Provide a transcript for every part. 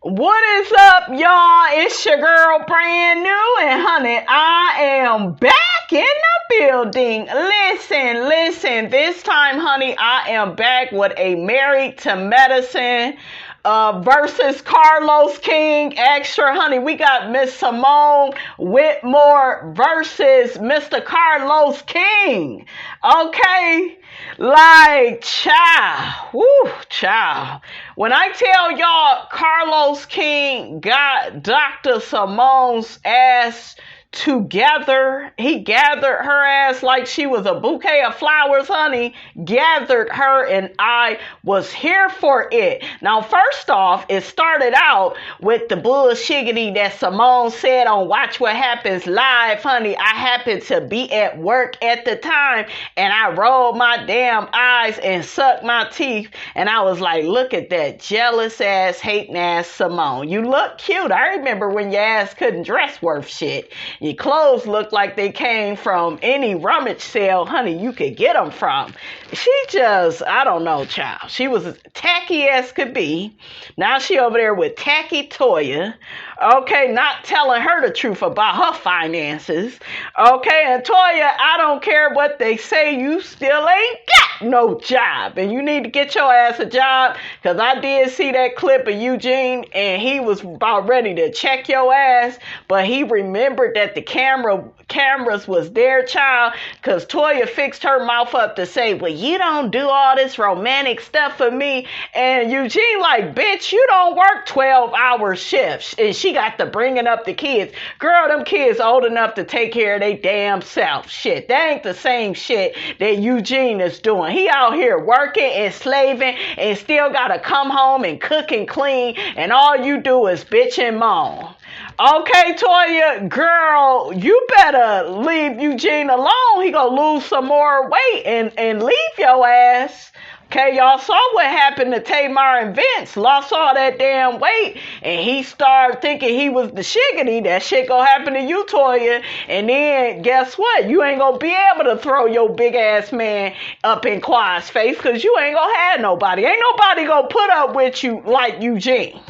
What is up, y'all? It's your girl, brand new, and honey, I am back in the building. Listen. This time, honey, I am back with a Married to Medicine versus Carlos King extra, honey. We got Miss Simone Whitmore versus Mr. Carlos King. Okay, like, child, woo, child. When I tell y'all Carlos King got Dr. Simone's ass together, he gathered her ass like she was a bouquet of flowers, honey, gathered her, and I was here for it. Now, first off, it started out with the bullshiggity that Simone said on Watch What Happens Live, honey. I happened to be at work at the time, and I rolled my damn eyes and sucked my teeth, and I was like, look at that jealous ass, hating ass Simone. You look cute. I remember when your ass couldn't dress worth shit. Your clothes looked like they came from any rummage sale, honey, you could get them from. She just, I don't know, child. She was as tacky as could be. Now she over there with tacky Toya. Okay, not telling her the truth about her finances. Okay, and Toya, I don't care what they say, you still ain't got no job. And you need to get your ass a job, because I did see that clip of Eugene, and he was about ready to check your ass, but he remembered that the cameras was their child, because Toya fixed her mouth up to say, well, you don't do all this romantic stuff for me. And Eugene like, bitch, you don't work 12-hour shifts. And she got to bringing up the kids. Girl, them kids old enough to take care of their damn self. Shit, that ain't the same shit that Eugene is doing. He out here working and slaving and still got to come home and cook and clean, and all you do is bitch and moan. Okay, Toya, girl, you better leave Eugene alone. He gonna lose some more weight and leave your ass. Okay, y'all saw what happened to Tamar and Vince. Lost all that damn weight, and he started thinking he was the shiggity. That shit gonna happen to you, Toya. And then, guess what? You ain't gonna be able to throw your big ass man up in Quad's face, because you ain't gonna have nobody. Ain't nobody gonna put up with you like Eugene.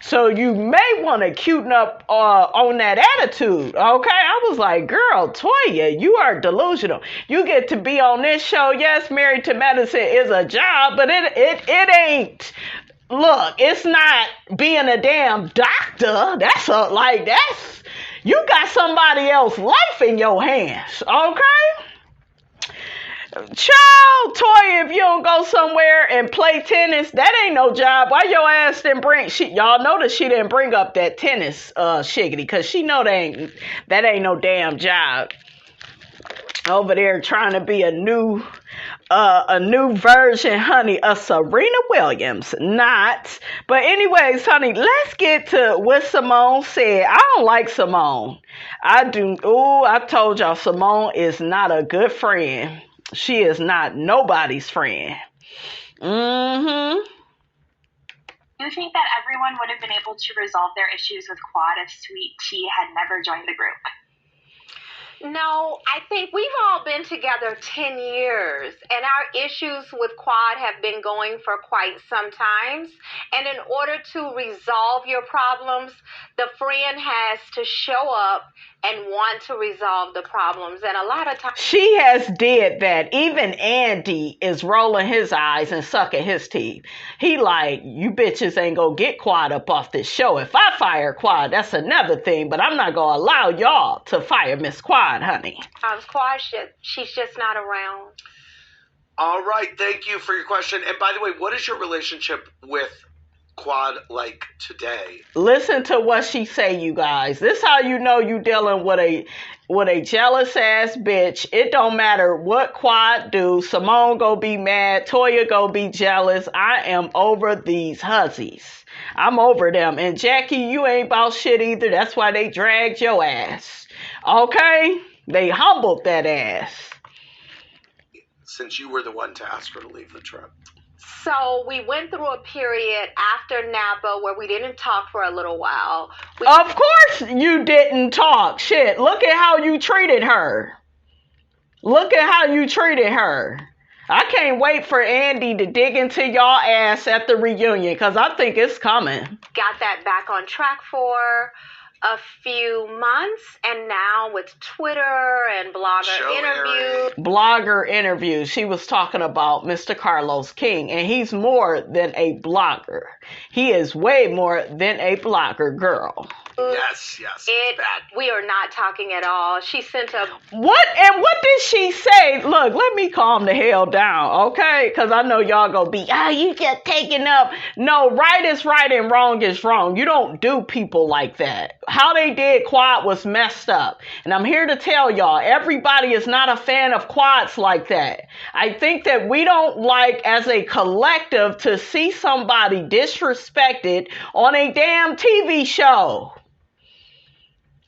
So you may want to cuten up on that attitude, okay? I was like, girl, Toya, you are delusional. You get to be on this show. Yes, Married to Medicine is a job, but it ain't. Look, it's not being a damn doctor. You got somebody else's life in your hands, okay? Child, Toya, if you don't go somewhere and play tennis, that ain't no job. Why your ass didn't bring, y'all notice she didn't bring up that tennis shiggity, because she know that ain't no damn job. Over there trying to be a new version, honey, of Serena Williams. Not. But anyways, honey, let's get to what Simone said. I don't like Simone. I told y'all Simone is not a good friend. She is not nobody's friend. Mm-hmm. Do you think that everyone would have been able to resolve their issues with Quad if Sweet Tea had never joined the group? No, I think we've all been together 10 years, and our issues with Quad have been going for quite some time. And in order to resolve your problems, the friend has to show up and want to resolve the problems. And a lot of times she has did that. Even Andy is rolling his eyes and sucking his teeth. He like, you bitches ain't gonna get Quad up off this show. If I fire Quad, that's another thing, but I'm not gonna allow y'all to fire Miss Quad, honey. Quad, she's just not around. All right, thank you for your question. And by the way, what is your relationship with Quad like today? Listen to what she say, you guys. This how you know you dealing with a jealous ass bitch. It don't matter what Quad do. Simone go be mad. Toya go be jealous. I am over these hussies. I'm over them. And Jackie, you ain't about shit either. That's why they dragged your ass. Okay? They humbled that ass. Since you were the one to ask her to leave the trip. So we went through a period after Napa where we didn't talk for a little while. Of course you didn't talk. Shit, look at how you treated her. Look at how you treated her. I can't wait for Andy to dig into y'all ass at the reunion because I think it's coming. Got that back on track for a few months, and now with Twitter and blogger interviews. Blogger interviews. She was talking about Mr. Carlos King, and he's more than a blogger. He is way more than a blogger, girl. Yes. We are not talking at all. She sent a... What did she say? Look, let me calm the hell down, okay? Because I know y'all gonna be, you just taking up. No, right is right and wrong is wrong. You don't do people like that. How they did Quad was messed up. And I'm here to tell y'all, everybody is not a fan of Quads like that. I think that we don't like, as a collective, to see somebody disrespected on a damn TV show.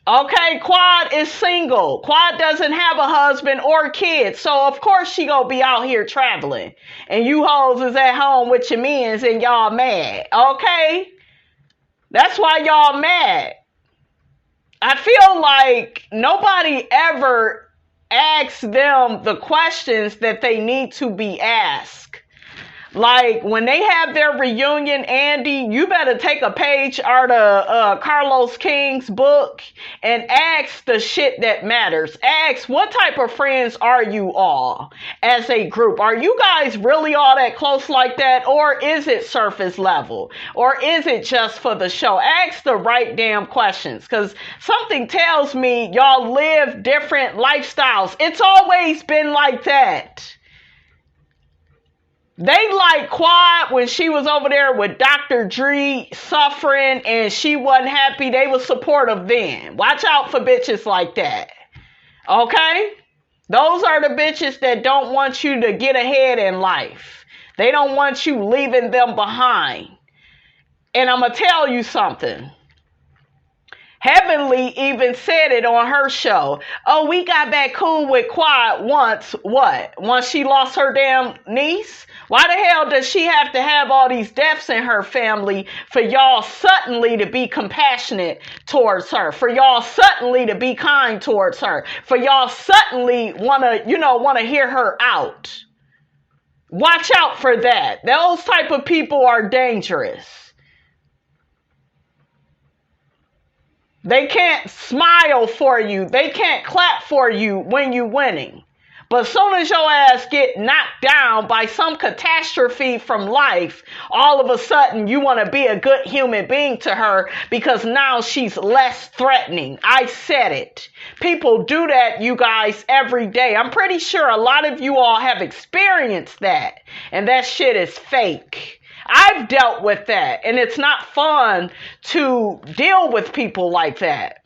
Okay, Quad is single. Quad doesn't have a husband or kids. So, of course, she gonna be out here traveling. And you hoes is at home with your mans and y'all mad. Okay? That's why y'all mad. I feel like nobody ever asks them the questions that they need to be asked. Like, when they have their reunion, Andy, you better take a page out of Carlos King's book and ask the shit that matters. Ask, what type of friends are you all as a group? Are you guys really all that close like that? Or is it surface level? Or is it just for the show? Ask the right damn questions, because something tells me y'all live different lifestyles. It's always been like that. They like Quad when she was over there with Dr. Dre suffering and she wasn't happy. They was supportive then. Watch out for bitches like that. Okay? Those are the bitches that don't want you to get ahead in life. They don't want you leaving them behind. And I'm going to tell you something. Heavenly even said it on her show. Oh, we got back cool with Quad once. What? Once she lost her damn niece? Why the hell does she have to have all these deaths in her family for y'all suddenly to be compassionate towards her? For y'all suddenly to be kind towards her? For y'all suddenly want to hear her out? Watch out for that. Those type of people are dangerous. They can't smile for you. They can't clap for you when you're winning. But as soon as your ass get knocked down by some catastrophe from life, all of a sudden you want to be a good human being to her because now she's less threatening. I said it. People do that, you guys, every day. I'm pretty sure a lot of you all have experienced that. And that shit is fake. I've dealt with that. And it's not fun to deal with people like that.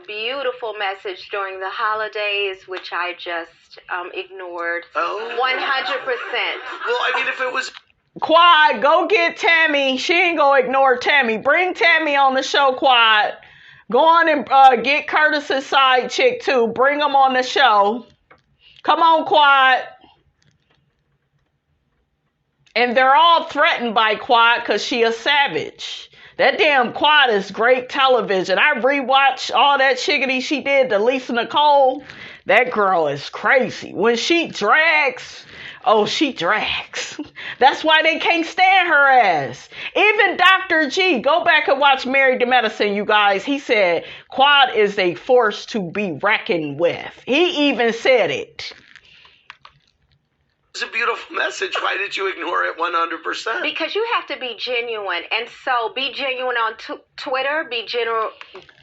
Beautiful message during the holidays, which I just ignored. 100%. Well, I mean, if it was... Quad, go get Tammy. She ain't gonna ignore Tammy. Bring Tammy on the show, Quad. Go on and get Curtis's side chick, too. Bring them on the show. Come on, Quad. And they're all threatened by Quad because she a savage. That damn Quad is great television. I rewatched all that shiggity she did to Lisa Nicole. That girl is crazy. When she drags, she drags. That's why they can't stand her ass. Even Dr. G, go back and watch Married to Medicine, you guys. He said Quad is a force to be reckoned with. He even said it. It's a beautiful message. Why did you ignore it 100%? Because you have to be genuine. And so be genuine on Twitter. Be genuine.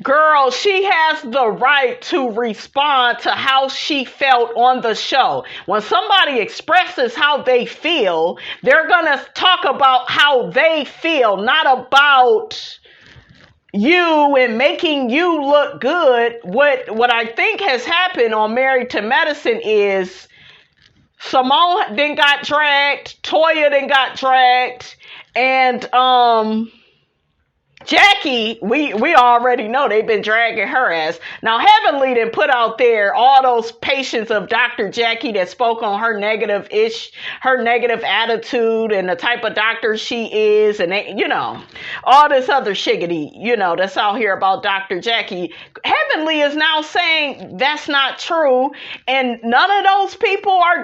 Girl, she has the right to respond to how she felt on the show. When somebody expresses how they feel, they're going to talk about how they feel, not about you and making you look good. What I think has happened on Married to Medicine is Simone then got dragged, Toya then got dragged, and Jackie, we already know they've been dragging her ass. Now, Heavenly done put out there all those patients of Dr. Jackie that spoke on her negative attitude and the type of doctor she is, and they, all this other shiggity, that's out here about Dr. Jackie. Heavenly is now saying that's not true, and none of those people are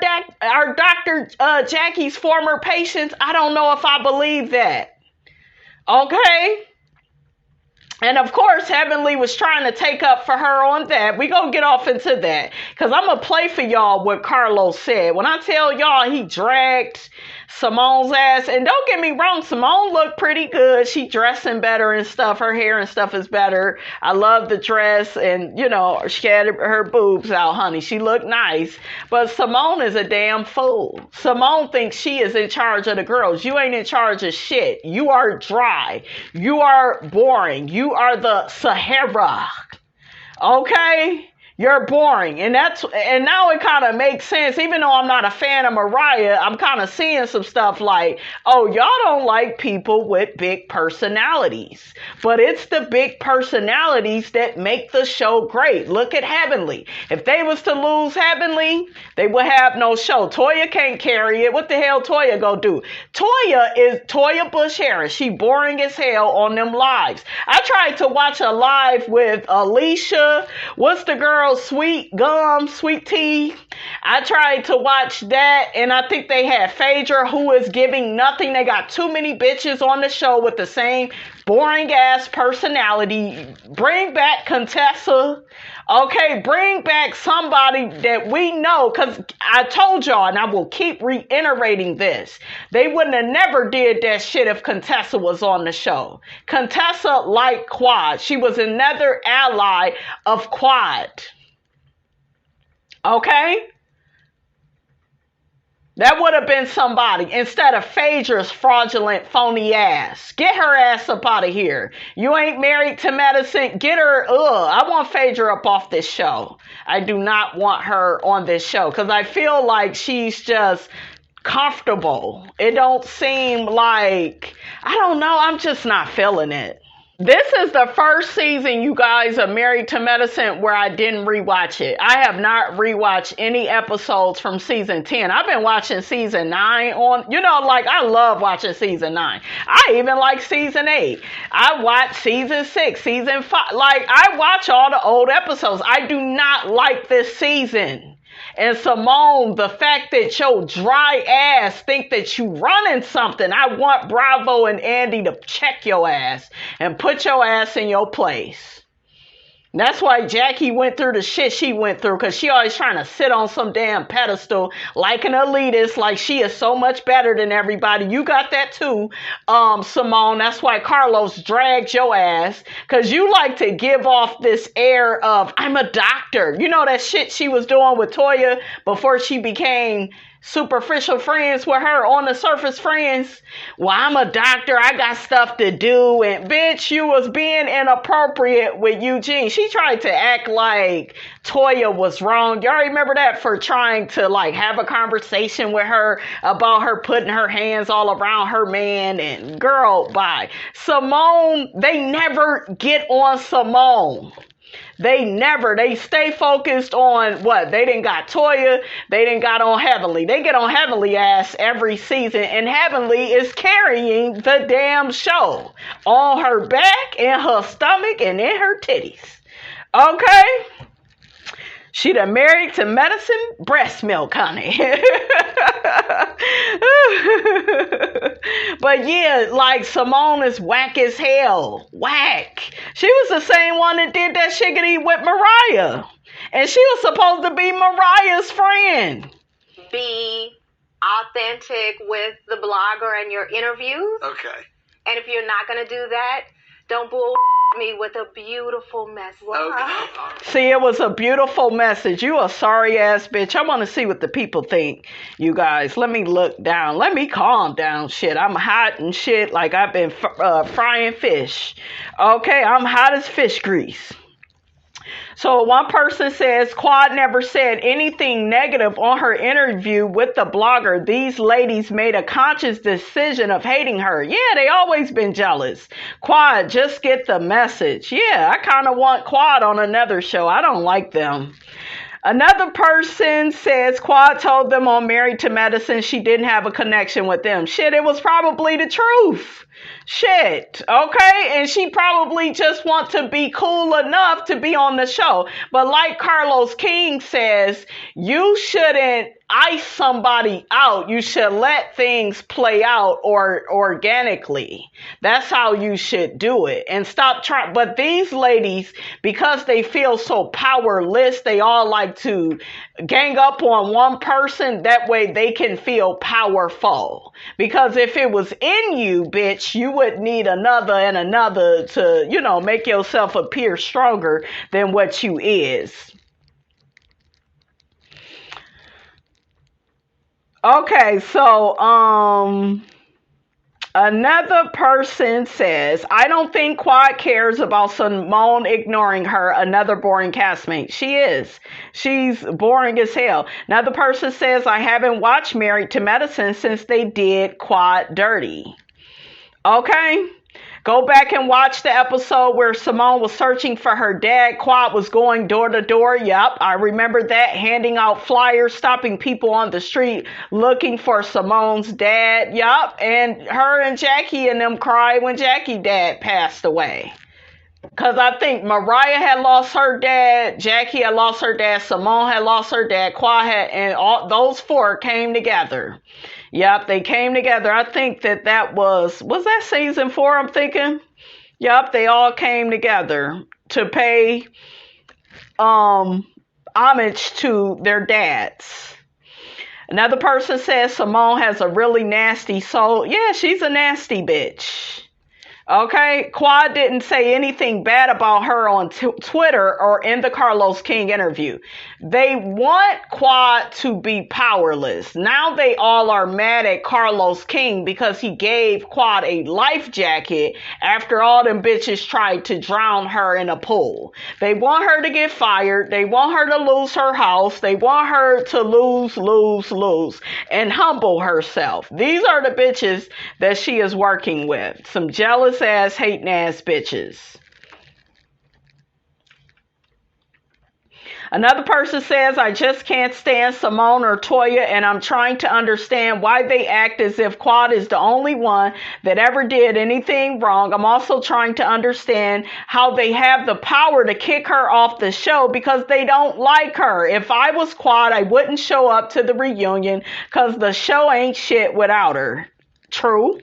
Dr. Jackie's former patients. I don't know if I believe that. Okay? And of course, Heavenly was trying to take up for her on that. We gonna get off into that. Because I'm gonna play for y'all what Carlos said. When I tell y'all he dragged Simone's ass, and don't get me wrong, Simone looked pretty good. She dressing better and stuff. Her hair and stuff is better. I love the dress, and she had her boobs out, honey. She looked nice. But Simone is a damn fool. Simone thinks she is in charge of the girls. You ain't in charge of shit. You are dry. You are boring. You are the Sahara. Okay? You're boring. And now it kind of makes sense. Even though I'm not a fan of Mariah, I'm kind of seeing some stuff like, oh, y'all don't like people with big personalities. But it's the big personalities that make the show great. Look at Heavenly. If they was to lose Heavenly, they would have no show. Toya can't carry it. What the hell Toya go do? Toya Bush Harris. She boring as hell on them lives. I tried to watch a live with Alicia. What's the girl? Sweet Tea. I tried to watch that, and I think they had Phaedra, who is giving nothing. They got too many bitches on the show with the same boring ass personality. Bring back Contessa. Okay, bring back somebody that we know, because I told y'all, and I will keep reiterating this, they wouldn't have never did that shit if Contessa was on the show. Contessa liked Quad. She was another ally of Quad. Okay? That would have been somebody instead of Phaedra's fraudulent, phony ass. Get her ass up out of here. You ain't married to medicine. Get her. I want Phaedra up off this show. I do not want her on this show because I feel like she's just comfortable. It don't seem like, I don't know. I'm just not feeling it. This is the first season, you guys, of Married to Medicine where I didn't rewatch it. I have not rewatched any episodes from season 10. I've been watching season 9 on, I love watching season 9. I even like season 8. I watch season 6, season 5. I watch all the old episodes. I do not like this season. And Simone, the fact that your dry ass think that you running something, I want Bravo and Andy to check your ass and put your ass in your place. That's why Jackie went through the shit she went through, because she always trying to sit on some damn pedestal like an elitist, like she is so much better than everybody. You got that too, Simone. That's why Carlos dragged your ass, because you like to give off this air of, I'm a doctor. You know that shit she was doing with Toya before she became superficial friends with her, on the surface friends. Well, I'm a doctor, I got stuff to do, and bitch, you was being inappropriate with Eugene. She tried to act like Toya was wrong. Y'all remember that, for trying to have a conversation with her about her putting her hands all around her man, and girl, bye. Simone, they never get on Simone. They stay focused on what? They didn't got Toya, they didn't got on Heavenly. They get on Heavenly ass every season, and Heavenly is carrying the damn show on her back, in her stomach, and in her titties. Okay? She done Married to Medicine, breast milk, honey. But yeah, Simone is whack as hell. Whack. She was the same one that did that shiggity with Mariah. And she was supposed to be Mariah's friend. Be authentic with the blogger and your interviews. Okay. And if you're not going to do that, don't bull me with a beautiful message. Okay. See, it was a beautiful message. You a sorry ass bitch. I want to see what the people think, you guys. Let me look down. Let me calm down, shit. I'm hot and shit, like I've been frying fish. Okay, I'm hot as fish grease. So one person says Quad never said anything negative on her interview with the blogger. These ladies made a conscious decision of hating her. Yeah, they always been jealous. Quad, just get the message. Yeah, I kind of want Quad on another show. I don't like them. Another person says Quad told them on Married to Medicine she didn't have a connection with them. Shit, it was probably the truth. Shit, okay? And she probably just want to be cool enough to be on the show. But like Carlos King says, you shouldn't ice somebody out. You should let things play out or organically. That's how you should do it. And stop trying. But these ladies, because they feel so powerless, they all like to gang up on one person. That way they can feel powerful. Because if it was in you, bitch, you would need another and another to, you know, make yourself appear stronger than what you is. Okay, so another person says, I don't think Quad cares about Simone ignoring her, another boring castmate. She is. She's boring as hell. Another person says, I haven't watched Married to Medicine since they did Quad dirty. Okay? Go back and watch the episode where Simone was searching for her dad. Quad was going door to door. Yep, I remember that. Handing out flyers, stopping people on the street, looking for Simone's dad. Yep, and her and Jackie and them cried when Jackie's dad passed away. Because I think Mariah had lost her dad, Jackie had lost her dad, Simone had lost her dad, Quad had, and all those four came together. Yep, they came together. I think that was that season 4, I'm thinking? Yep, they all came together to pay homage to their dads. Another person says Simone has a really nasty soul. Yeah, she's a nasty bitch. Okay, Quad didn't say anything bad about her on Twitter or in the Carlos King interview. They want Quad to be powerless. Now they all are mad at Carlos King because he gave Quad a life jacket after all them bitches tried to drown her in a pool. They want her to get fired. They want her to lose her house. They want her to lose, and humble herself. These are the bitches that she is working with. Some jealous ass, hating ass bitches. Another person says, I just can't stand Simone or Toya, and I'm trying to understand why they act as if Quad is the only one that ever did anything wrong. I'm also trying to understand how they have the power to kick her off the show because they don't like her. If I was Quad, I wouldn't show up to the reunion because the show ain't shit without her. True.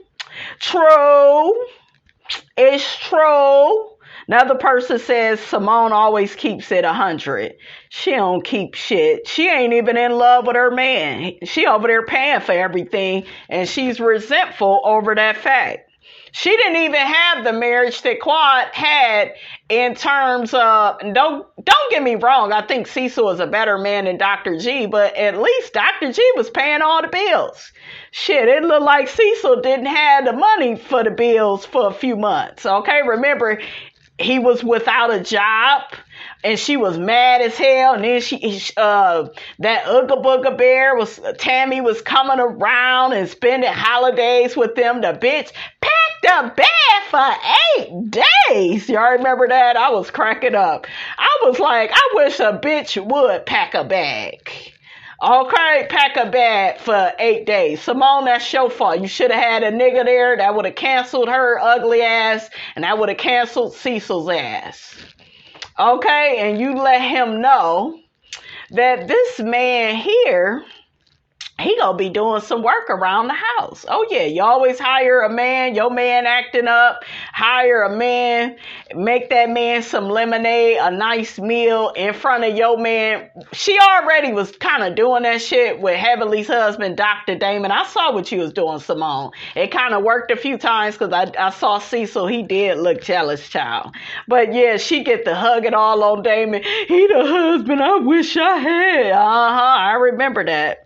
It's true. Another person says Simone always keeps it 100. She don't keep shit. She ain't even in love with her man. She over there paying for everything, and she's resentful over that fact. She didn't even have the marriage that Quad had in terms of, don't get me wrong, I think Cecil is a better man than Dr. G, but at least Dr. G was paying all the bills. Shit, it looked like Cecil didn't have the money for the bills for a few months, okay? Remember, he was without a job, and she was mad as hell, and then that Ooga Booga Bear Tammy was coming around and spending holidays with them. The bitch packed a bag for 8 days. Y'all remember that? I was cracking up. I was like, I wish a bitch would pack a bag. Okay, pack a bag for 8 days. Simone, that's your fault. You should have had a nigga there that would have canceled her ugly ass, and that would have canceled Cecil's ass. Okay, and you let him know that this man here, he gonna be doing some work around the house. Oh yeah, you always hire a man, your man acting up, hire a man, make that man some lemonade, a nice meal in front of your man. She already was kind of doing that shit with Heavenly's husband, Dr. Damon. I saw what you was doing, Simone. It kind of worked a few times because I saw Cecil. He did look jealous, child. But yeah, she get to hug it all on Damon. He the husband I wish I had. I remember that.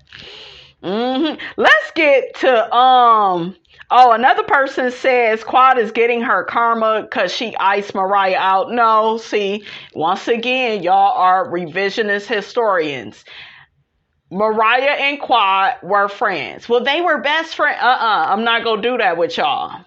Let's get to another person says Quad is getting her karma because she iced Mariah out. No, see, once again, y'all are revisionist historians. Mariah and Quad were friends. Well, they were best friends. I'm not gonna do that with y'all.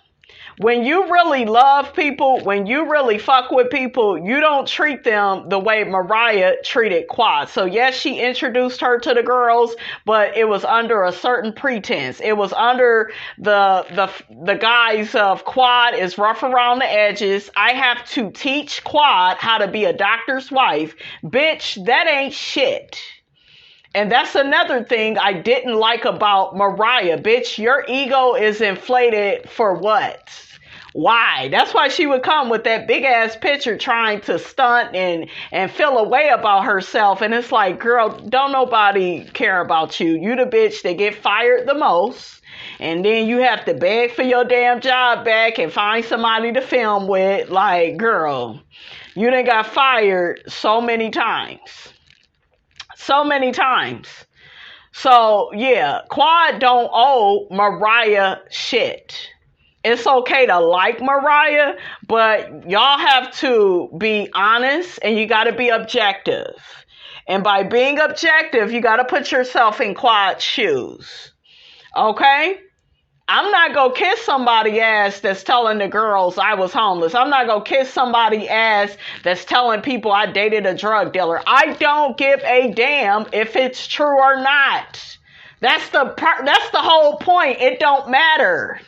When you really love people, when you really fuck with people, you don't treat them the way Mariah treated Quad. So yes, she introduced her to the girls, but it was under a certain pretense. It was under the guise of Quad is rough around the edges. I have to teach Quad how to be a doctor's wife. Bitch, that ain't shit. And that's another thing I didn't like about Mariah. Bitch, your ego is inflated for what? Why? That's why she would come with that big ass picture trying to stunt and feel a way about herself. And it's like, girl, don't nobody care about you. You the bitch that get fired the most. And then you have to beg for your damn job back and find somebody to film with. Like, girl, you done got fired so many times. So many times. So, yeah, Quad don't owe Mariah shit. It's okay to like Mariah, but y'all have to be honest and you got to be objective. And by being objective, you got to put yourself in Quad's shoes. Okay? I'm not going to kiss somebody ass that's telling the girls I was homeless. I'm not going to kiss somebody ass that's telling people I dated a drug dealer. I don't give a damn if it's true or not. That's the whole point. It don't matter.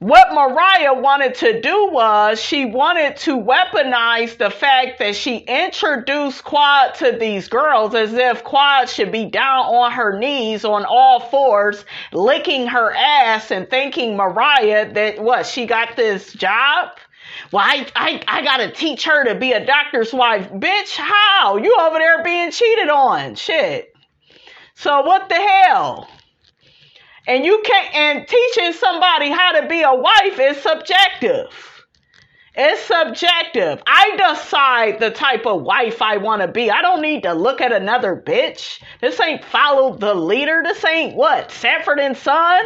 What Mariah wanted to do was she wanted to weaponize the fact that she introduced Quad to these girls as if Quad should be down on her knees on all fours, licking her ass and thinking Mariah that she got this job? Well, I got to teach her to be a doctor's wife. Bitch, how? You over there being cheated on. Shit. So what the hell? And and teaching somebody how to be a wife is subjective. It's subjective. I decide the type of wife I want to be. I don't need to look at another bitch. This ain't Follow the Leader. This ain't Sanford and Son?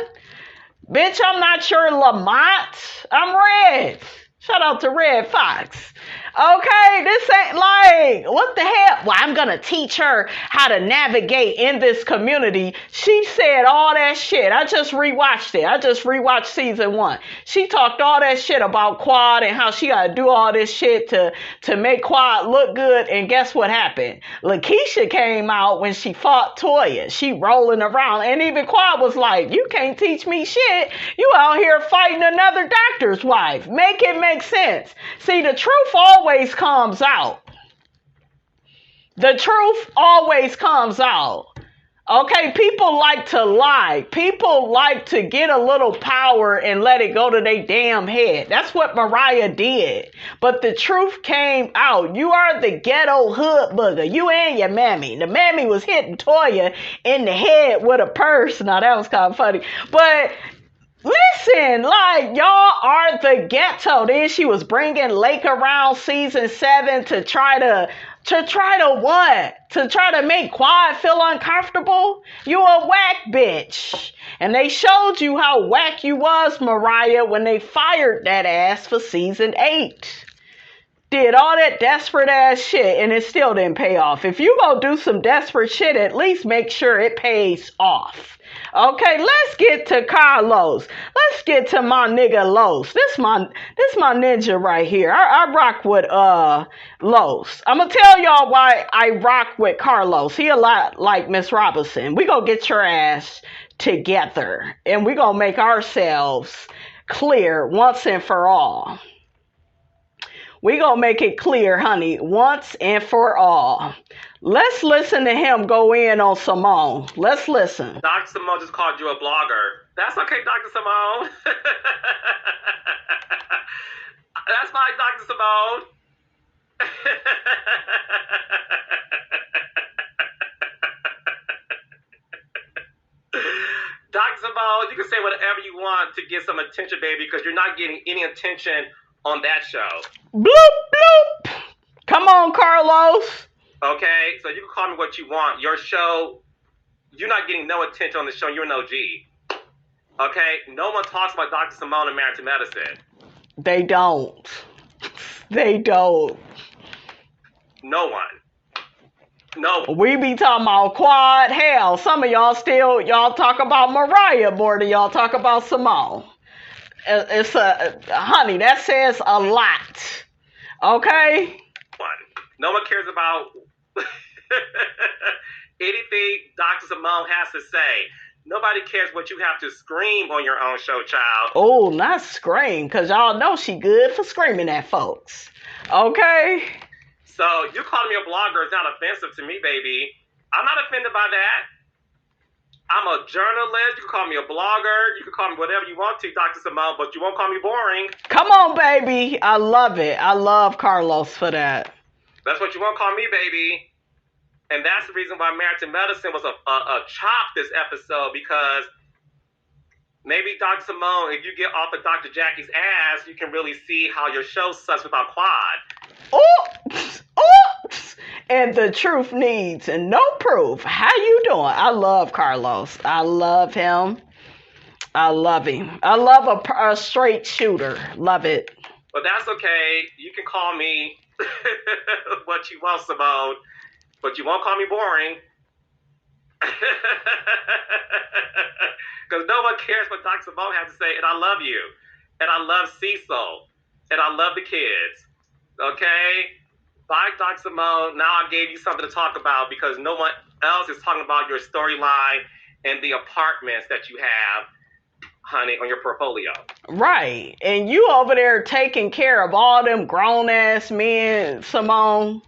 Bitch, I'm not your Lamont. I'm Red. Shout out to Red Fox. Okay, this ain't like, what the hell? Well, I'm going to teach her how to navigate in this community. She said all that shit. I just rewatched it. I just rewatched season 1. She talked all that shit about Quad and how she got to do all this shit to make Quad look good. And guess what happened? Lakeisha came out when she fought Toya. She rolling around. And even Quad was like, you can't teach me shit. You out here fighting another doctor's wife. Make it make sense. See, the truth always comes out. The truth always comes out. Okay, people like to lie. People like to get a little power and let it go to their damn head. That's what Mariah did. But the truth came out. You are the ghetto hood booger. You and your mammy. The mammy was hitting Toya in the head with a purse. Now, that was kind of funny. But listen, like, y'all are the ghetto. Then she was bringing Lake around season 7 to try to what? To try to make Quad feel uncomfortable? You a whack bitch. And they showed you how whack you was, Mariah, when they fired that ass for season 8. Did all that desperate ass shit and it still didn't pay off. If you gonna do some desperate shit, at least make sure it pays off. Okay, let's get to Carlos. Let's get to my nigga Los. This my ninja right here. I rock with Los. I'm gonna tell y'all why I rock with Carlos. He a lot like Miss Robinson. We gonna get your ass together and we gonna make ourselves clear once and for all. We gonna make it clear, honey, once and for all. Let's listen to him go in on Simone. Let's listen. Dr. Simone just called you a blogger. That's okay, Dr. Simone. That's fine, Dr. Simone. Dr. Simone, you can say whatever you want to get some attention, baby, because you're not getting any attention on that show. Bloop, bloop. Come on, Carlos. Okay, so you can call me what you want. Your show you're not getting no attention on the show. You're an OG. Okay? No one talks about Dr. Simone and Married to Medicine. They don't. They don't. No one. No. We be talking about Quad. Hell, some of y'all talk about Mariah more than y'all talk about Simone. Honey, that says a lot. Okay? No one cares about anything Dr. Simone has to say. Nobody cares what you have to scream on your own show, child. Oh, not scream, because y'all know she good for screaming at folks. Okay? So you calling me a blogger is not offensive to me, baby. I'm not offended by that. I'm a journalist. You can call me a blogger. You can call me whatever you want to, Dr. Simone, but you won't call me boring. Come on, baby. I love it. I love Carlos for that. That's what you won't call me, baby. And that's the reason why Married to Medicine was a chop this episode, because maybe Dr. Simone, if you get off of Dr. Jackie's ass, you can really see how your show sucks without Quad. Oops. Oops. And the truth needs no proof. How you doing? I love Carlos. I love him. I love him. I love a straight shooter. Love it. But that's okay. You can call me what you want, Simone, but you won't call me boring. Because no one cares what Dr. Simone has to say, and I love you. And I love Cecil. And I love the kids. Okay? Bye, Dr. Simone. Now I gave you something to talk about because no one else is talking about your storyline and the apartments that you have, honey, on your portfolio. Right. And you over there taking care of all them grown-ass men, Simone.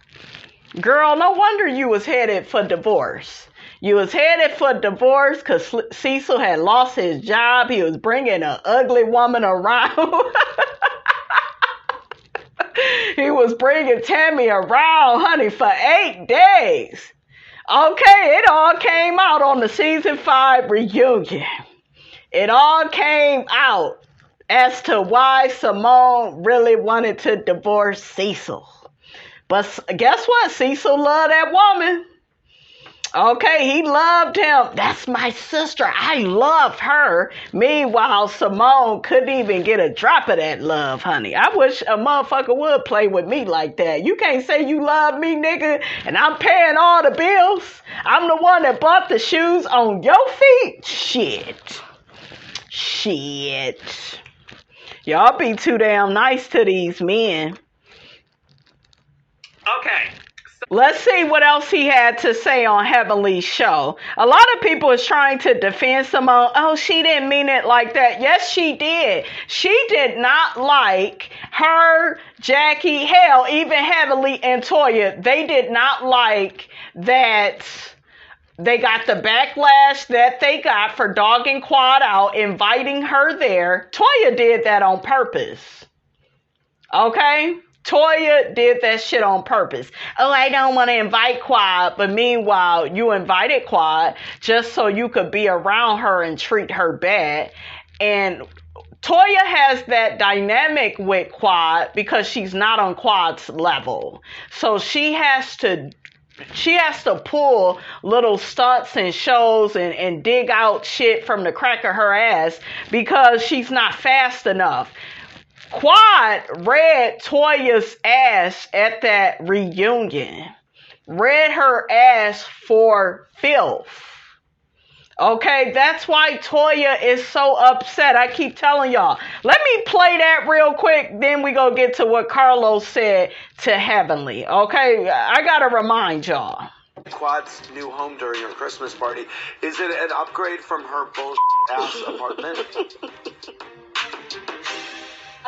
Girl, no wonder you was headed for divorce. You was headed for divorce because Cecil had lost his job. He was bringing an ugly woman around. He was bringing Tammy around, honey, for 8 days. Okay, it all came out on the season 5 reunion. It all came out as to why Simone really wanted to divorce Cecil. But guess what? Cecil loved that woman. Okay, he loved him. That's my sister. I love her. Meanwhile, Simone couldn't even get a drop of that love, honey. I wish a motherfucker would play with me like that. You can't say you love me, nigga, and I'm paying all the bills. I'm the one that bought the shoes on your feet. Shit. Y'all be too damn nice to these men. Okay. Let's see what else he had to say on Heavenly's show. A lot of people is trying to defend Simone. Oh, she didn't mean it like that. Yes, she did. She did not like her, Jackie, hell, even Heavenly and Toya. They did not like that they got the backlash that they got for dogging Quad out, inviting her there. Toya did that on purpose. Okay? Toya did that shit on purpose. Oh, I don't want to invite Quad, but meanwhile, you invited Quad just so you could be around her and treat her bad. And Toya has that dynamic with Quad because she's not on Quad's level. So she has to pull little stunts and shows and dig out shit from the crack of her ass because she's not fast enough. Quad read Toya's ass at that reunion. Read her ass for filth. Okay, that's why Toya is so upset. I keep telling y'all. Let me play that real quick, then we go get to what Carlos said to Heavenly. Okay, I gotta remind y'all. Quad's new home during her Christmas party. Is it an upgrade from her bullshit ass apartment?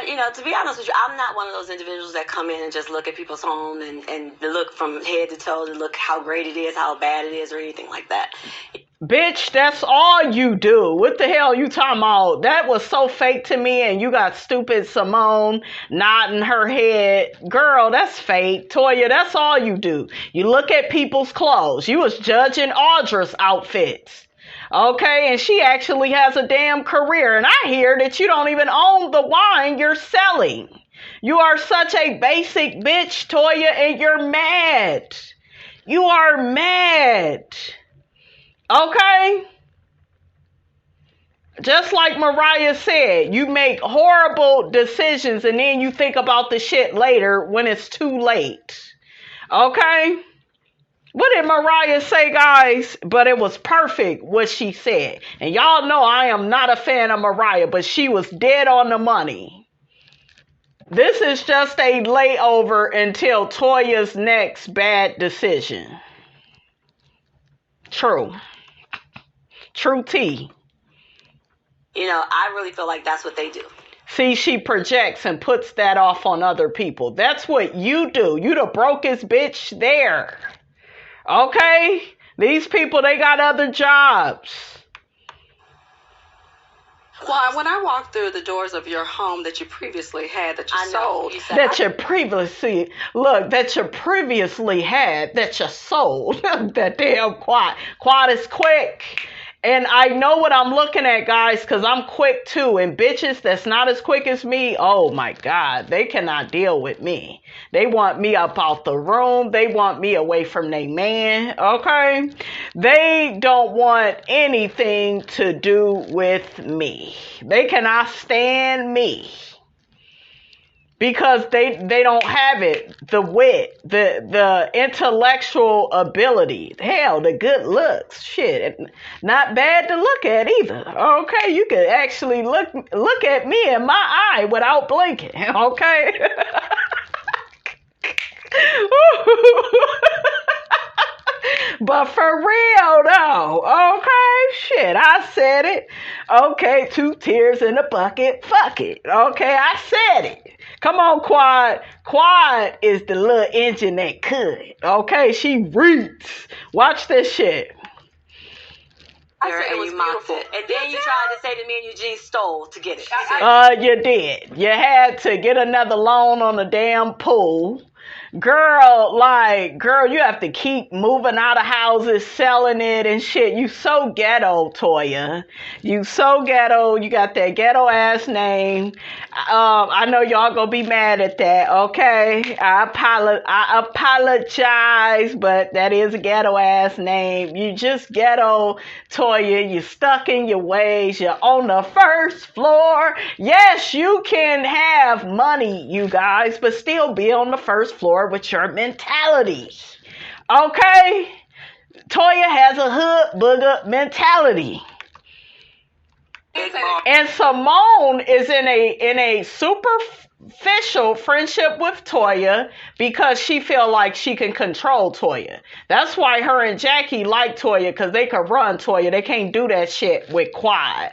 You know, to be honest with you, I'm not one of those individuals that come in and just look at people's home and look from head to toe to look how great it is, how bad it is, or anything like that. Bitch, that's all you do. What the hell you talking about? That was so fake to me, and you got stupid Simone nodding her head. Girl, that's fake. Toya, that's all you do. You look at people's clothes. You was judging Audra's outfits. Okay, and she actually has a damn career. And I hear that you don't even own the wine you're selling. You are such a basic bitch, Toya, and you're mad. You are mad. Okay? Just like Mariah said, you make horrible decisions and then you think about the shit later when it's too late. Okay? What did Mariah say, guys? But it was perfect what she said. And y'all know I am not a fan of Mariah, but she was dead on the money. This is just a layover until Toya's next bad decision. True. True tea. You know, I really feel like that's what they do. See, she projects and puts that off on other people. That's what you do. You the brokest bitch there. Okay? These people, they got other jobs. Well, when I walked through the doors of your home that you previously had, that you sold, that you previously had, that you sold. That damn quad. Quad is quick. And I know what I'm looking at, guys, because I'm quick too. And bitches that's not as quick as me, oh my God, they cannot deal with me. They want me up out the room. They want me away from their man, okay? They don't want anything to do with me. They cannot stand me. Because they don't have it, the wit, the intellectual ability, hell, the good looks, shit, not bad to look at either. Okay, you could actually look at me in my eye without blinking. Okay. But for real though, okay, shit, I said it. Okay, 2 tears in a bucket, fuck it. Okay, I said it. Come on, Quad. Quad is the little engine that could. Okay, she reads. Watch this shit. I said it was beautiful. And then you tried to say to me and Eugene stole to get it. You did. You had to get another loan on the damn pool. Girl, you have to keep moving out of houses, selling it and shit. You so ghetto, Toya. You so ghetto. You got that ghetto ass name. I know y'all gonna be mad at that, okay? I apologize, but that is a ghetto ass name. You just ghetto, Toya. You're stuck in your ways. You're on the first floor. Yes, you can have money, you guys, but still be on the first floor with your mentality. Okay? Toya has a hood booger mentality. And Simone is in a superficial friendship with Toya because she feel like she can control Toya. That's why her and Jackie like Toya, because they can run Toya. They can't do that shit with Quad.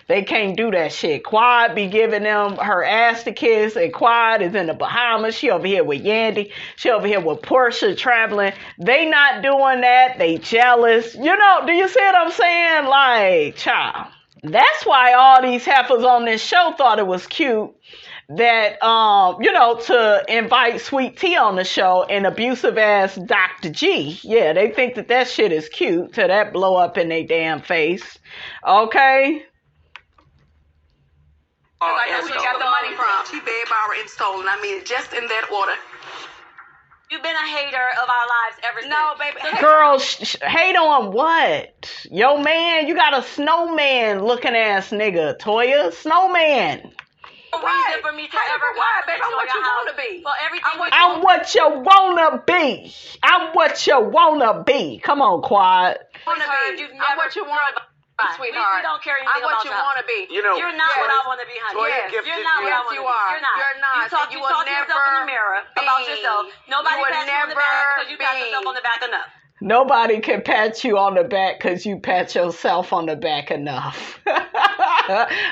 They can't do that shit. Quad be giving them her ass to kiss, and Quad is in the Bahamas. She over here with Yandy. She over here with Portia traveling. They not doing that. They jealous. You know, do you see what I'm saying? Like, child. That's why all these heifers on this show thought it was cute that, to invite Sweet Tea on the show and abusive ass Dr. G. Yeah, they think that shit is cute till that blow up in their damn face. Okay? I know where you got the money from. She bad, borrowed, and stolen. I mean, just in that order. You've been a hater of our lives ever since. No, baby. Girl, hate on what? Yo, man, you got a snowman looking ass nigga, Toya. Snowman. Reason for me to ever baby, I'm what you want to be. For everything I'm what you wanna be. I'm what you wanna be. Come on, Quad. I'm what you want to be. Sweetheart, we don't care anything I'm what about you want to be. You know, you're not what I want to be, honey. Yes, you're not what I want to be. You're not. You're not. You talk to yourself in the mirror about yourself. Nobody pats you on the back because you pat yourself on the back enough. Nobody can pat you on the back because you pat yourself on the back enough.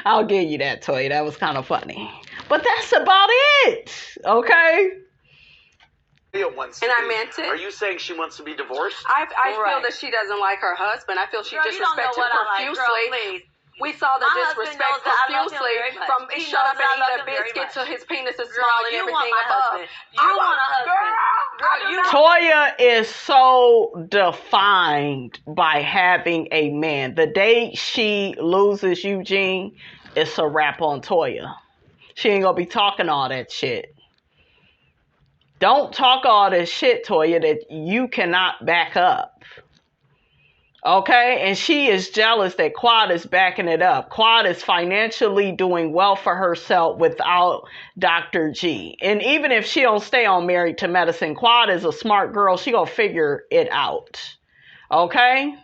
I'll give you that, Toy. That was kind of funny. But that's about it. Okay? And I meant it. Are you saying she wants to be divorced? I feel that she doesn't like her husband. I feel she disrespected him profusely. We saw the disrespect profusely from shut up and eat a biscuit to his penis is small and everything above. You want a husband. Toya is so defined by having a man. The day she loses Eugene, it's a wrap on Toya. She ain't gonna be talking all that shit. Don't talk all this shit, Toya, that you cannot back up. Okay, and she is jealous that Quad is backing it up. Quad is financially doing well for herself without Dr. G. And even if she don't stay on Married to Medicine, Quad is a smart girl. She gonna figure it out. Okay?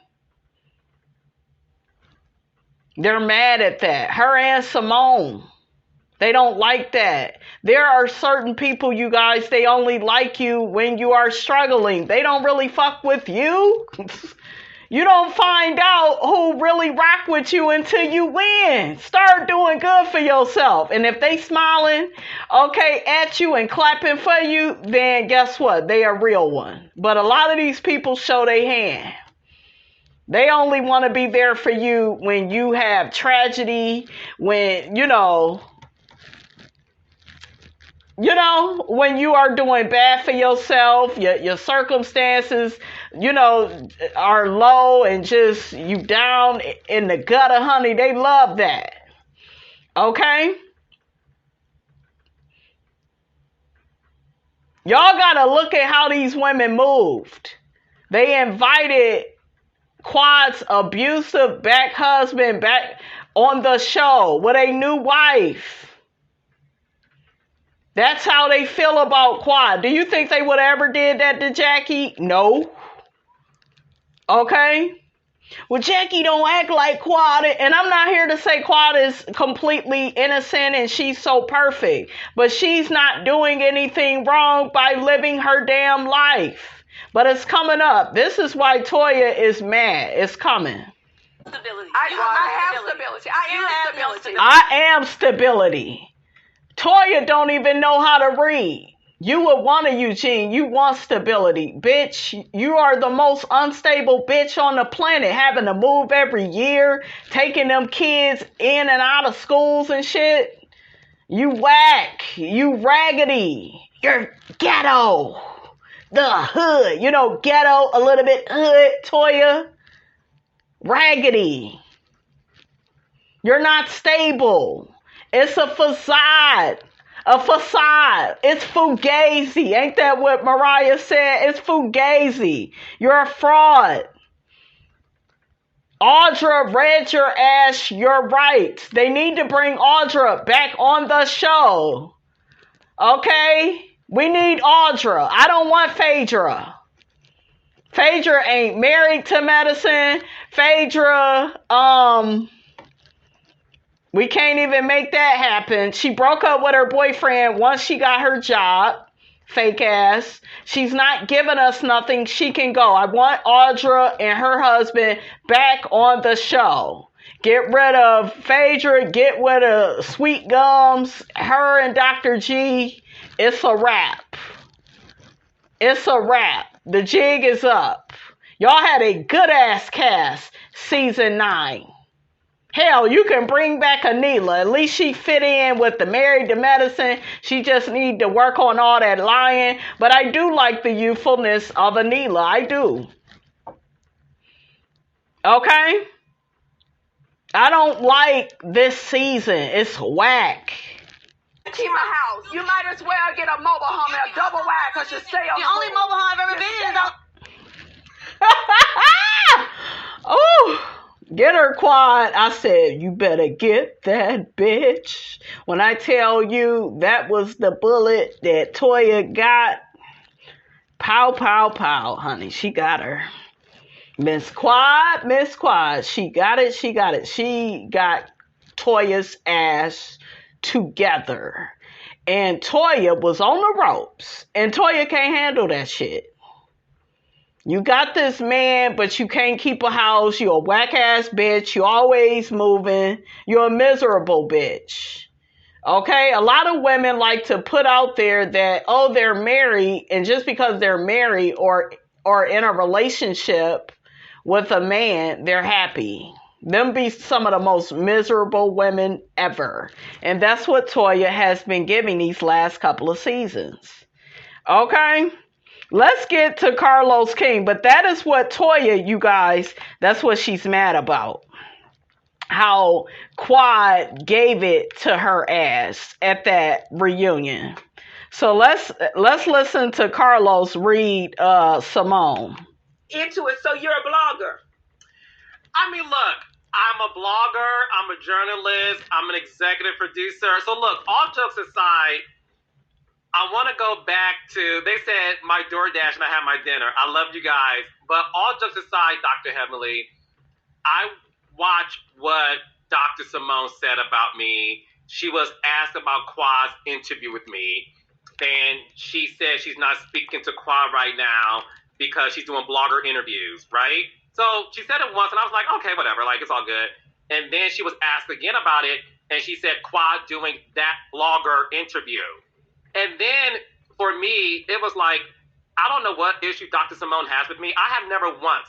They're mad at that. Her and Simone. They don't like that. There are certain people, you guys, they only like you when you are struggling. They don't really fuck with you. You don't find out who really rock with you until you win. Start doing good for yourself. And if they smiling, okay, at you and clapping for you, then guess what? They a real one. But a lot of these people show their hand. They only want to be there for you when you have tragedy, when, when you are doing bad for yourself, your circumstances, are low and just you down in the gutter, honey. They love that. Okay? Y'all gotta look at how these women moved. They invited Quad's abusive back husband back on the show with a new wife. That's how they feel about Quad. Do you think they would have ever did that to Jackie? No. Okay? Well, Jackie don't act like Quad. And I'm not here to say Quad is completely innocent and she's so perfect. But she's not doing anything wrong by living her damn life. But it's coming up. This is why Toya is mad. It's coming. Stability. I have stability. I am stability. Toya don't even know how to read. You would want a Eugene. You want stability. Bitch, you are the most unstable bitch on the planet, having to move every year, taking them kids in and out of schools and shit. You whack. You raggedy. You're ghetto. The hood. Ghetto, a little bit hood, Toya. Raggedy. You're not stable. It's a facade. A facade. It's fugazi. Ain't that what Mariah said? It's fugazi. You're a fraud. Audra read your ass your rights. They need to bring Audra back on the show. Okay? We need Audra. I don't want Phaedra. Phaedra ain't Married to Medicine. Phaedra, we can't even make that happen. She broke up with her boyfriend once she got her job. Fake ass. She's not giving us nothing. She can go. I want Audra and her husband back on the show. Get rid of Phaedra. Get rid of Sweet Gums. Her and Dr. G. It's a wrap. It's a wrap. The jig is up. Y'all had a good ass cast. Season 9. Hell, you can bring back Anila. At least she fit in with the Married to Medicine. She just need to work on all that lying. But I do like the youthfulness of Anila. I do. Okay? I don't like this season. It's whack. Keep my house. You might as well get a mobile home and a double wide because you stay on the only mobile home I've ever been in is Oh. Get her, Quad. I said, you better get that bitch. When I tell you that was the bullet that Toya got, pow, pow, pow, honey. She got her. Miss Quad. She got it. She got Toya's ass together. And Toya was on the ropes. And Toya can't handle that shit. You got this man, but you can't keep a house. You're a whack-ass bitch. You're always moving. You're a miserable bitch. Okay? A lot of women like to put out there that, they're married, and just because they're married or in a relationship with a man, they're happy. Them be some of the most miserable women ever. And that's what Toya has been giving these last couple of seasons. Okay? Let's get to Carlos King, but that is what Toya, you guys, that's what she's mad about. How Quad gave it to her ass at that reunion. So let's listen to Carlos read Simone. Into it. So you're a blogger. I mean, look, I'm a blogger, I'm a journalist, I'm an executive producer. So look, all jokes aside, I want to go back to, they said my DoorDash and I had my dinner. I love you guys. But all jokes aside, Dr. Heavenly, I watched what Dr. Simone said about me. She was asked about Quad's interview with me. And she said she's not speaking to Quad right now because she's doing blogger interviews, right? So she said it once, and I was like, okay, whatever, like, it's all good. And then she was asked again about it, and she said, Quad doing that blogger interview. And then, for me, it was like, I don't know what issue Dr. Simone has with me. I have never once,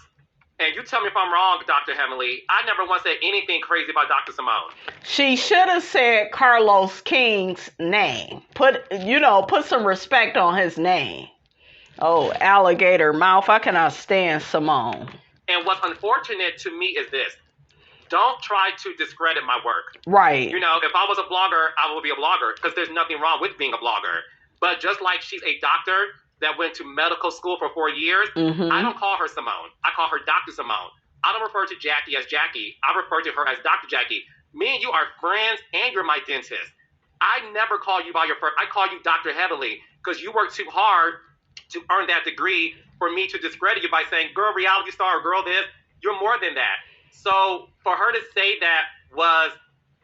and you tell me if I'm wrong, Dr. Heavenly, I never once said anything crazy about Dr. Simone. She should have said Carlos King's name. Put some respect on his name. Oh, alligator mouth. I cannot stand Simone. And what's unfortunate to me is this. Don't try to discredit my work. Right. You know, if I was a blogger, I would be a blogger because there's nothing wrong with being a blogger. But just like she's a doctor that went to medical school for 4 years, I don't call her Simone. I call her Dr. Simone. I don't refer to Jackie as Jackie. I refer to her as Dr. Jackie. Me and you are friends and you're my dentist. I never call you by your first. I call you Dr. Heavenly because you work too hard to earn that degree for me to discredit you by saying, girl, reality star, or girl this. You're more than that. So for her to say that was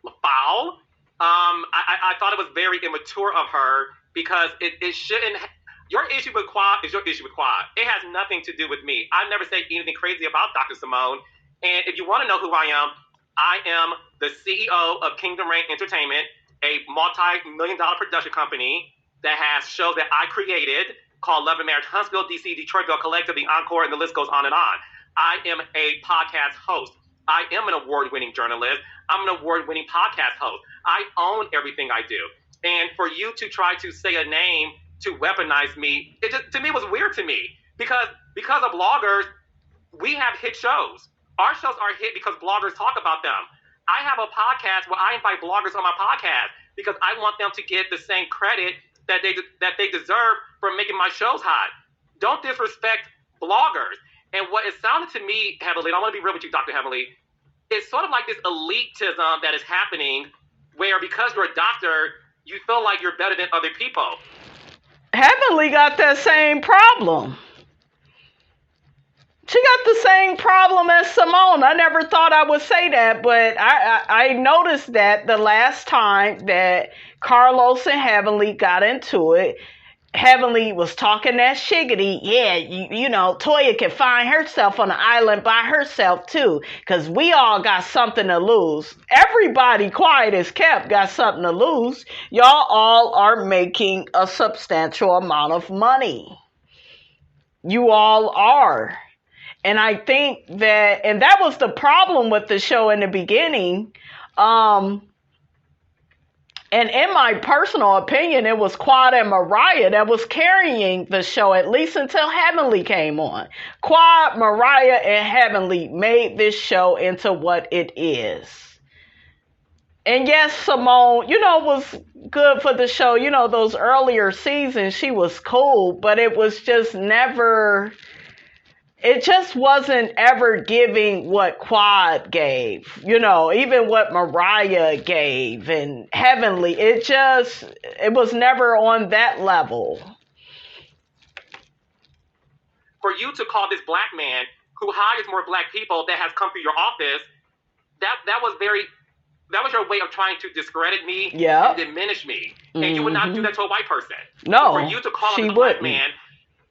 foul. I thought it was very immature of her because it shouldn't. Your issue with Quad is your issue with Quad. It has nothing to do with me. I never say anything crazy about Dr. Simone. And if you want to know who I am the CEO of Kingdom Reign Entertainment, a multi-million-dollar production company that has shows that I created called Love and Marriage, Huntsville, DC, Detroitville, Collective, The Encore, and the list goes on and on. I am a podcast host. I am an award-winning journalist. I'm an award-winning podcast host. I own everything I do. And for you to try to say a name to weaponize me, it just, to me, was weird to me. Because of bloggers, we have hit shows. Our shows are hit because bloggers talk about them. I have a podcast where I invite bloggers on my podcast because I want them to get the same credit that they deserve for making my shows hot. Don't disrespect bloggers. And what it sounded to me, Heavenly, and I want to be real with you, Dr. Heavenly, it's sort of like this elitism that is happening where because you're a doctor, you feel like you're better than other people. Heavenly got that same problem. She got the same problem as Simone. I never thought I would say that, but I noticed that the last time that Carlos and Heavenly got into it, Heavenly was talking that shiggity. Yeah, you know, Toya can find herself on an island by herself too, because we all got something to lose. Everybody quiet as kept got something to lose. Y'all all are making a substantial amount of money. You all are. And I think that was the problem with the show in the beginning. And in my personal opinion, it was Quad and Mariah that was carrying the show, at least until Heavenly came on. Quad, Mariah, and Heavenly made this show into what it is. And yes, Simone, was good for the show. Those earlier seasons, she was cool, but it was just never... It just wasn't ever giving what Quad gave, even what Mariah gave and Heavenly. It was never on that level. For you to call this black man who hires more black people that has come through your office, that was your way of trying to discredit me and diminish me. And you would not do that to a white person. No, for you to call him a black man,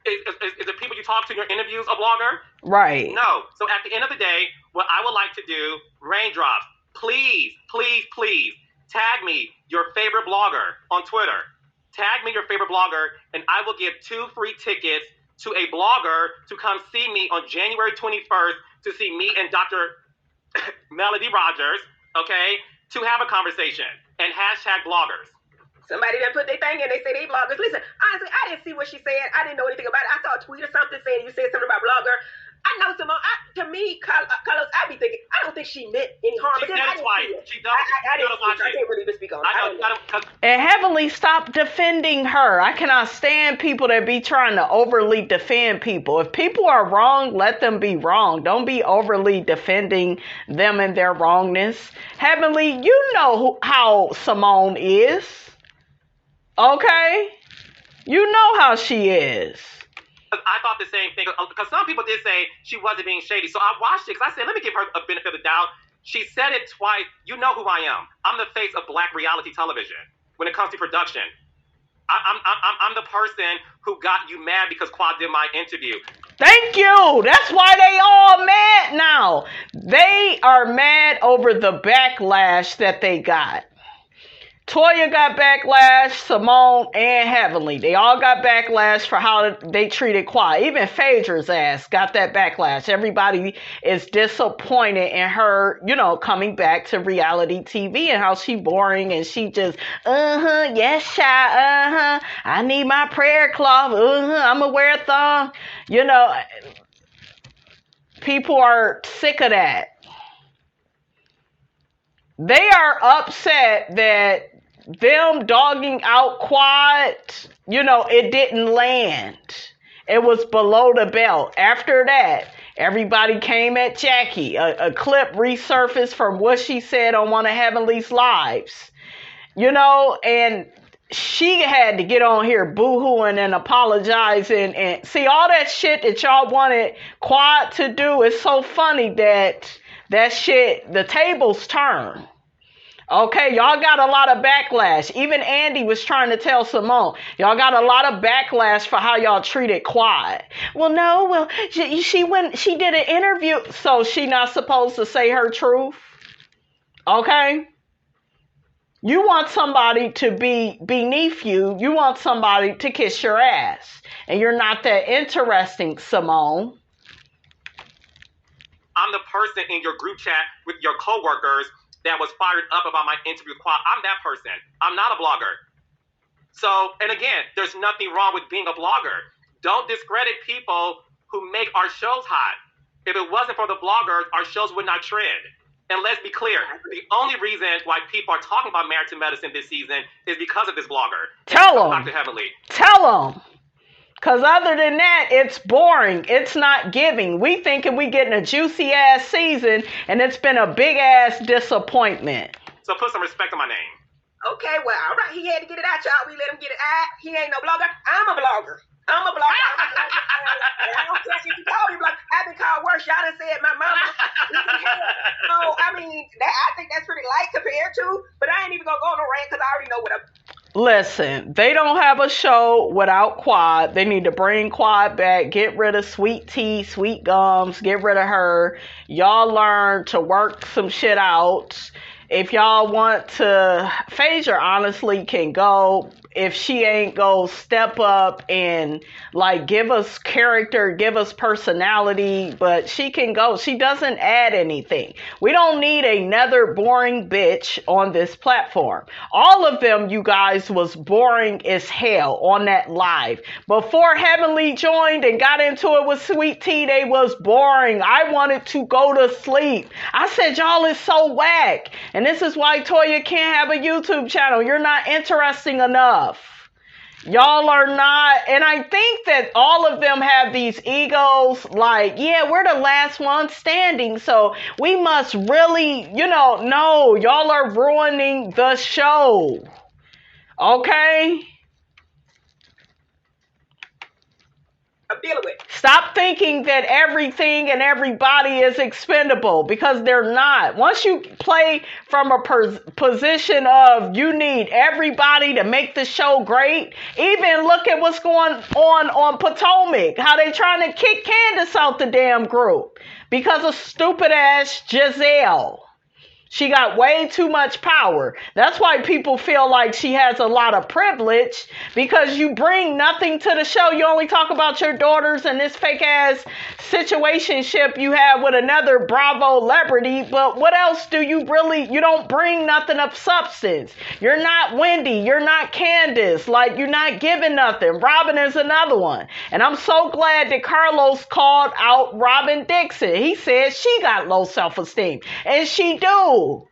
is the people you talk to in your interviews a blogger? Right. No. So at the end of the day, what I would like to do, Raindrops, please, please, please, tag me your favorite blogger on Twitter. Tag me your favorite blogger, and I will give 2 free tickets to a blogger to come see me on January 21st to see me and Dr. Melody Rogers, okay, to have a conversation. And #bloggers. Somebody done put their thing in, they say they bloggers. Listen, honestly, I didn't see what she said. I didn't know anything about it. I saw a tweet or something saying you said something about blogger. I know Simone. To me, Carlos, I be thinking, I don't think she meant any harm. She but said it twice. I can't really even speak on it. And Heavenly, stop defending her. I cannot stand people that be trying to overly defend people. If people are wrong, let them be wrong. Don't be overly defending them and their wrongness. Heavenly, you know how Simone is. Okay? You know how she is. I thought the same thing, because some people did say she wasn't being shady. So I watched it, because I said, let me give her a benefit of the doubt. She said it twice. You know who I am. I'm the face of black reality television when it comes to production. I'm the person who got you mad because Quad did my interview. Thank you. That's why they all mad now. They are mad over the backlash that they got. Toya got backlash, Simone and Heavenly. They all got backlash for how they treated Quad. Even Phaedra's ass got that backlash. Everybody is disappointed in her, coming back to reality TV and how she boring and she just, yes, shy, I need my prayer cloth, I'ma wear a thong. People are sick of that. They are upset that them dogging out Quad, it didn't land. It was below the belt. After that, everybody came at Jackie. A clip resurfaced from what she said on one of Heavenly's lives. And she had to get on here boo-hooing and apologizing. And see, all that shit that y'all wanted Quad to do is so funny that shit, the tables turn. Okay, y'all got a lot of backlash. Even Andy was trying to tell Simone, y'all got a lot of backlash for how y'all treated Quad. She did an interview, so she not supposed to say her truth. Okay? You want somebody to be beneath you. You want somebody to kiss your ass. And you're not that interesting, Simone. I'm the person in your group chat with your coworkers that was fired up about my interview with Quad. I'm that person. I'm not a blogger. So, and again, there's nothing wrong with being a blogger. Don't discredit people who make our shows hot. If it wasn't for the bloggers, our shows would not trend. And let's be clear, the only reason why people are talking about Married to Medicine this season is because of this blogger. Tell them. Dr. Heavenly. Tell them. Because other than that, it's boring. It's not giving. We thinking we getting a juicy ass season, and it's been a big ass disappointment. So put some respect on my name. Okay, well, all right. He had to get it out, y'all. We let him get it out. He ain't no blogger. I'm a blogger. I don't care if you call me blogger. I've been called worse. Y'all done said my mama. So, I think that's pretty light compared to, but I ain't even going to go on no rant because I already know what I'm... Listen, they don't have a show without Quad. They need to bring Quad back. Get rid of Sweet Tea, Sweet Gums. Get rid of her. Y'all learn to work some shit out. If y'all want to, Phaedra honestly can go. If she ain't go step up and give us character, give us personality, but she can go. She doesn't add anything. We don't need another boring bitch on this platform. All of them, you guys, was boring as hell on that live. Before Heavenly joined and got into it with Sweet Tea, they was boring. I wanted to go to sleep. I said, y'all is so whack. And this is why Toya can't have a YouTube channel. You're not interesting enough. Y'all are not, and I think that all of them have these egos we're the last one standing, so we must really, no, y'all are ruining the show. Okay? I'm dealing with. Stop thinking that everything and everybody is expendable, because they're not. Once you play from a position of you need everybody to make the show great, even look at what's going on Potomac, how they trying to kick Candace out the damn group because of stupid ass Giselle. She got way too much power. That's why people feel like she has a lot of privilege, because you bring nothing to the show. You only talk about your daughters and this fake ass situationship you have with another Bravo celebrity. But what else do you don't bring nothing of substance. You're not Wendy. You're not Candace. Like, you're not giving nothing. Robin is another one. And I'm so glad that Carlos called out Robin Dixon. He said she got low self-esteem. And she do.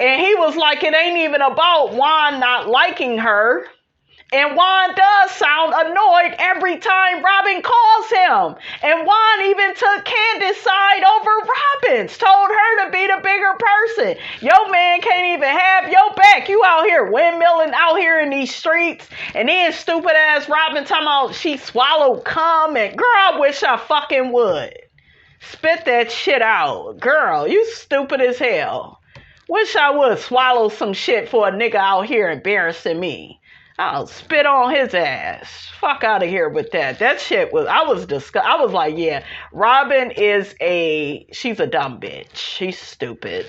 And he was like, it ain't even about Juan not liking her. And Juan does sound annoyed every time Robin calls him. And Juan even took Candace's side over Robin's, told her to be the bigger person. Yo, man can't even have your back. You out here windmilling out here in these streets. And then stupid ass Robin talking about she swallowed cum. And girl, I wish I fucking would. Spit that shit out. Girl, you stupid as hell. Wish I would swallow some shit for a nigga out here embarrassing me. I'll spit on his ass. Fuck out of here with that. That shit was, I was like, yeah, Robin she's a dumb bitch. She's stupid.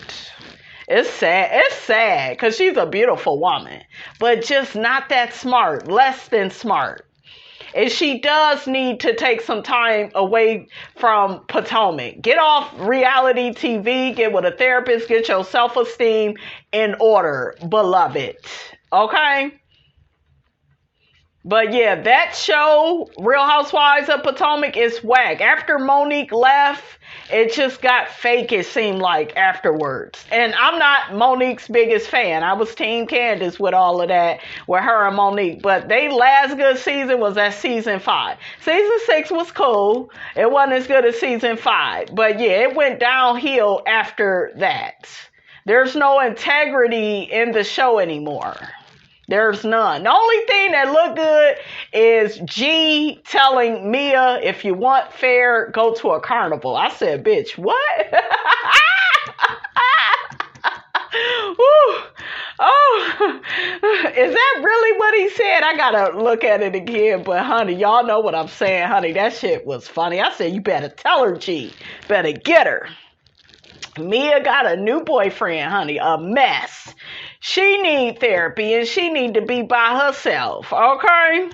It's sad because she's a beautiful woman, but just not that smart, less than smart. And she does need to take some time away from Potomac. Get off reality TV, get with a therapist, get your self-esteem in order, beloved. Okay? But yeah, that show, Real Housewives of Potomac, is whack. After Monique left, it just got fake, it seemed like, afterwards. And I'm not Monique's biggest fan. I was Team Candace with all of that, with her and Monique. But they last good season was at season 5. Season 6 was cool. It wasn't as good as season 5. But yeah, it went downhill after that. There's no integrity in the show anymore. There's none. The only thing that looked good is G telling Mia, if you want fair, go to a carnival. I said, bitch, what? Oh, is that really what he said? I gotta look at it again. But honey, y'all know what I'm saying, honey. That shit was funny. I said, you better tell her, G. Better get her. Mia got a new boyfriend, honey. A mess. She need therapy and she need to be by herself, okay?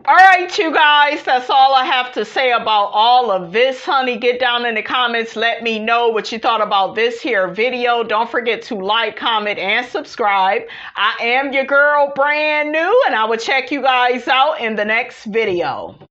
All right, you guys, that's all I have to say about all of this, honey. Get down in the comments. Let me know what you thought about this here video. Don't forget to like, comment, and subscribe. I am your girl, brand new, and I will check you guys out in the next video.